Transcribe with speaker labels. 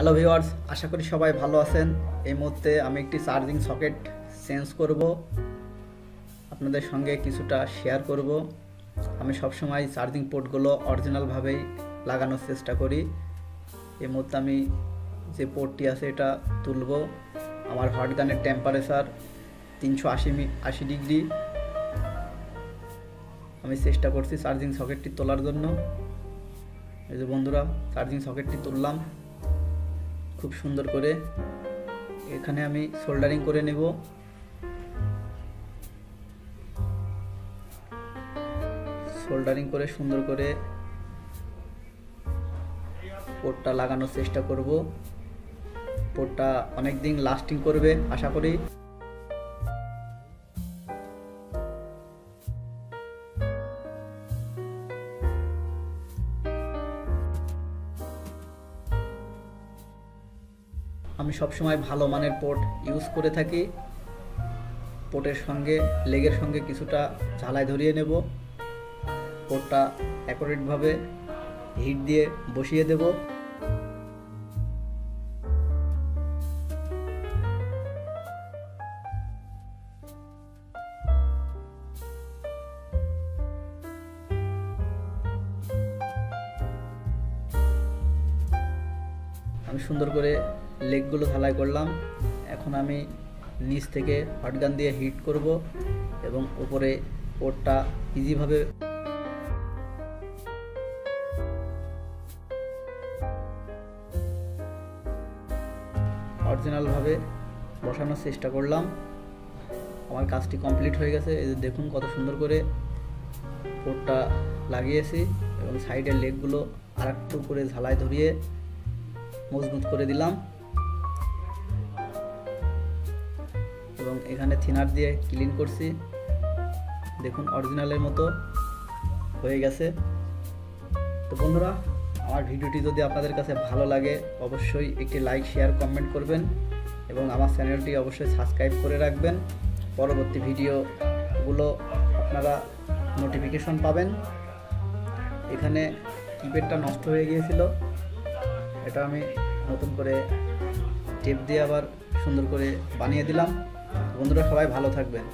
Speaker 1: Hello viewers, আশা করি সবাই ভালো আছেন। এই মুহূর্তে আমি একটি চার্জিং সকেট চেঞ্জ করব, আপনাদের সঙ্গে কিছুটা শেয়ার করব। আমি সবসময় চার্জিং পোর্টগুলো অরিজিনালভাবেই লাগানোর চেষ্টা করি। এই মুহূর্তে আমি যে পোর্টটি আছে এটা তুলব। আমার হট গানের টেম্পারেচার 380 ডিগ্রি। আমি চেষ্টা করছি চার্জিং সকেটটি তোলার জন্য। এই যে বন্ধুরা, চার্জিং সকেটটি তুললাম খুব সুন্দর করে। এখানে আমি সোল্ডারিং করে নেব। সোল্ডারিং করে সুন্দর করে পোর্টটা লাগানোর চেষ্টা করব। পোর্টটা অনেক দিন লাস্টিং করবে আশা করি। আমি সবসময় ভালো মানের পোর্ট ইউজ করে থাকি। পোর্টের সঙ্গে লেগের সঙ্গে কিছুটা ঝালাই ধরিয়ে নেব। পোর্টটা অ্যাকুরেটভাবে হিট দিয়ে বসিয়ে দেব। আমি সুন্দর করে লেগগুলো ঝালাই করলাম। এখন আমি নিচ থেকে হটগান দিয়ে হিট করব এবং উপরে পোর্টটা ইজিভাবে অরিজিনালভাবে বসানোর চেষ্টা করলাম। আমার কাজটি কমপ্লিট হয়ে গেছে। এই যে দেখুন কত সুন্দর করে পোর্টটা লাগিয়েছি এবং সাইডের লেগগুলো আরেকটু করে ঝালাই ধরিয়ে মজবুত করে দিলাম এবং এখানে থিনার দিয়ে ক্লিন করছি। দেখুন অরিজিনালের মতো হয়ে গেছে। তো বন্ধুরা, আমার ভিডিওটি যদি আপনাদের কাছে ভালো লাগে অবশ্যই একটি লাইক, শেয়ার, কমেন্ট করবেন এবং আমার চ্যানেলটি অবশ্যই সাবস্ক্রাইব করে রাখবেন। পরবর্তী ভিডিওগুলো আপনারা নোটিফিকেশন পাবেন। এখানে কিপ্যাডটা নষ্ট হয়ে গিয়েছিল, এটা আমি নতুন করে টেপ দিয়ে আবার সুন্দর করে বানিয়ে দিলাম। বন্ধুরা সবাই ভালো থাকবেন।